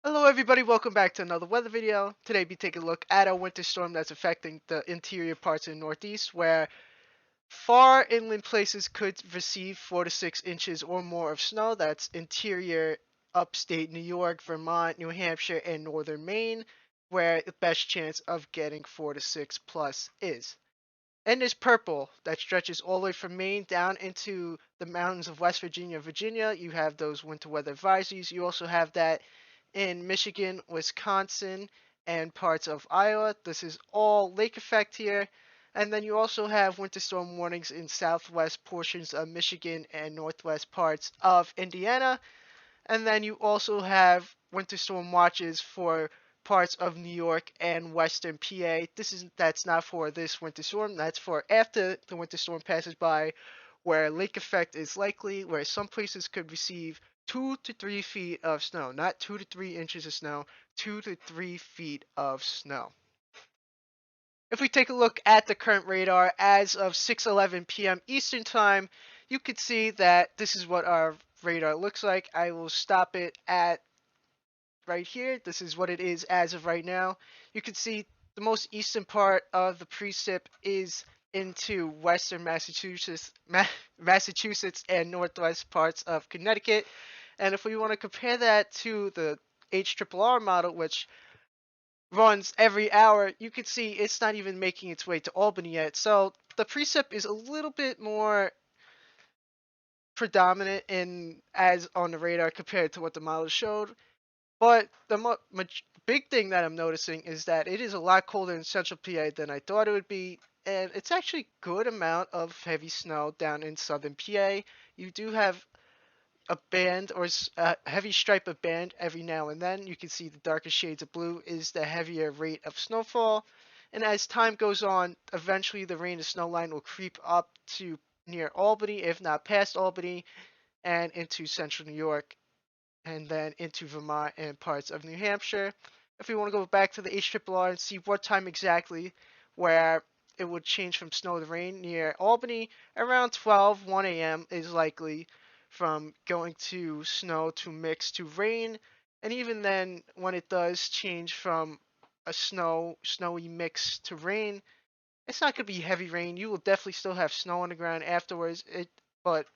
Hello everybody, welcome back to another weather video. Today we'll be taking a look at a winter storm that's affecting the interior parts of the Northeast, where far inland places could receive 4 to 6 inches or more of snow. That's interior upstate New York, Vermont, New Hampshire, and northern Maine, where the best chance of getting 4 to 6 plus is. And there's purple that stretches all the way from Maine down into the mountains of West Virginia, Virginia. You have those winter weather advisories. You also have that in Michigan, Wisconsin, and parts of Iowa. This is all lake effect here. And then you also have winter storm warnings in southwest portions of Michigan and northwest parts of Indiana. And then you also have winter storm watches for parts of New York and western PA. That's not for this winter storm. That's for after the winter storm passes by, where lake effect is likely, where some places could receive 2 to 3 feet of snow, not 2 to 3 inches of snow, 2 to 3 feet of snow. If we take a look at the current radar as of 6:11 p.m. Eastern Time, you could see that this is what our radar looks like. I will stop it at right here. This is what it is as of right now. You can see the most eastern part of the precip is into western Massachusetts and northwest parts of Connecticut. And if we want to compare that to the HRRR model, which runs every hour, you can see it's not even making its way to Albany yet. So the precip is a little bit more predominant in as on the radar compared to what the model showed. But the big thing that I'm noticing is that it is a lot colder in central PA than I thought it would be, and it's actually good amount of heavy snow down in southern PA. You do have a band or a heavy stripe of band every now and then. You can see the darker shades of blue is the heavier rate of snowfall. And as time goes on, eventually the rain and snow line will creep up to near Albany, if not past Albany, and into central New York, and then into Vermont and parts of New Hampshire. If we want to go back to the HRRR and see what time exactly where it would change from snow to rain near Albany, around 1 a.m. is likely from going to snow to mix to rain. And even then, when it does change from a snowy mix to rain, it's not going to be heavy rain. You will definitely still have snow on the ground afterwards. But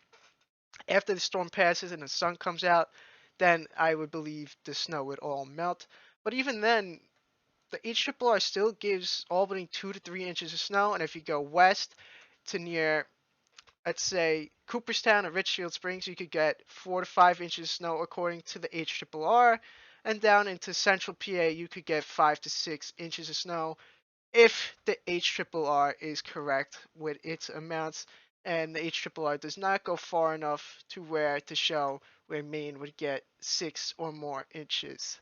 after the storm passes and the sun comes out, then I would believe the snow would all melt. But even then, the HRRR still gives Albany 2 to 3 inches of snow, and if you go west to near, let's say, Cooperstown or Richfield Springs, you could get 4 to 5 inches of snow according to the HRRR, and down into central PA, you could get 5 to 6 inches of snow if the HRRR is correct with its amounts, and the HRRR does not go far enough to where to show where Maine would get 6 or more inches.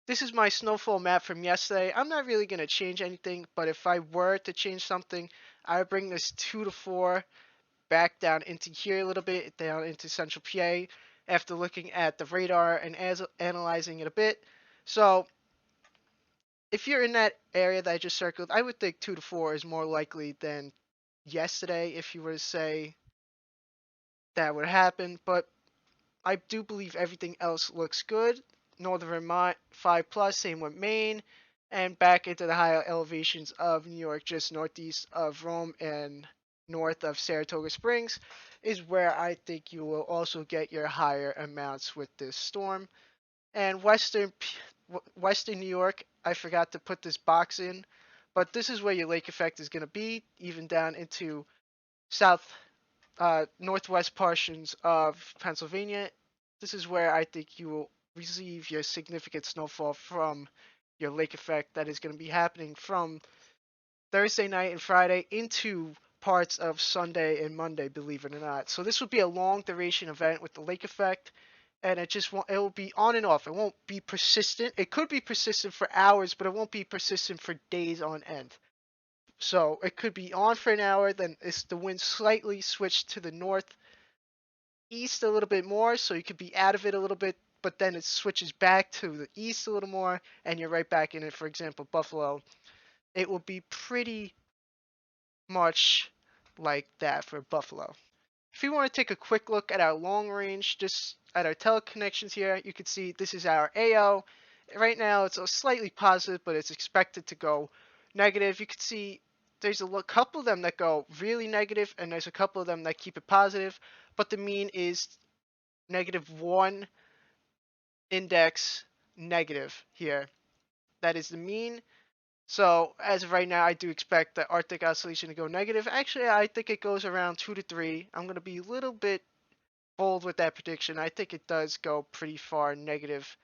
This is my snowfall map from yesterday. I'm not really going to change anything, but if I were to change something, I would bring this 2 to 4 back down into here a little bit, down into central PA, after looking at the radar and analyzing it a bit. So if you're in that area that I just circled, I would think 2 to 4 is more likely than yesterday if you were to say that would happen. But I do believe everything else looks good. Northern Vermont 5 plus, same with Maine, and back into the higher elevations of New York, just northeast of Rome and north of Saratoga Springs, is where I think you will also get your higher amounts with this storm. And Western New York, I forgot to put this box in, but this is where your lake effect is going to be, even down into south northwest portions of Pennsylvania. This is where I think you will receive your significant snowfall from your lake effect that is going to be happening from Thursday night and Friday into parts of Sunday and Monday, believe it or not. So this will be a long duration event with the lake effect, and it will be on and off. It won't be persistent. It could be persistent for hours, but it won't be persistent for days on end. So it could be on for an hour, then the wind slightly switched to the northeast a little bit more, so you could be out of it a little bit, but then it switches back to the east a little more, and you're right back in it. For example, Buffalo, it will be pretty much like that for Buffalo. If you want to take a quick look at our long range, just at our teleconnections here, you can see this is our AO. Right now it's a slightly positive, but it's expected to go negative. You can see there's a couple of them that go really negative, and there's a couple of them that keep it positive, but the mean is -1 index negative here. That is the mean. So as of right now, I do expect the Arctic oscillation to go negative. Actually, I think it goes around 2 to 3. I'm going to be a little bit bold with that prediction. I think it does go pretty far negative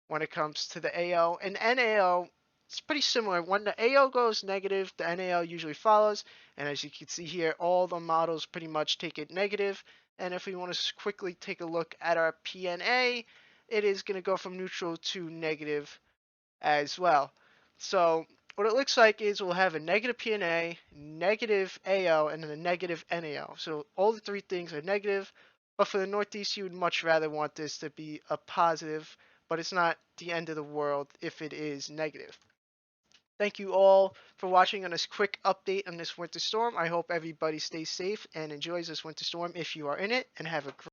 when it comes to the AO. And NAO, it's pretty similar. When the AO goes negative, the NAO usually follows. And as you can see here, all the models pretty much take it negative. And if we want to quickly take a look at our PNA, it is going to go from neutral to negative as well. So what it looks like is we'll have a negative PNA, negative AO, and then a negative NAO. So all the three things are negative, but for the Northeast, you would much rather want this to be a positive, but it's not the end of the world if it is negative. Thank you all for watching on this quick update on this winter storm. I hope everybody stays safe and enjoys this winter storm if you are in it, and have a great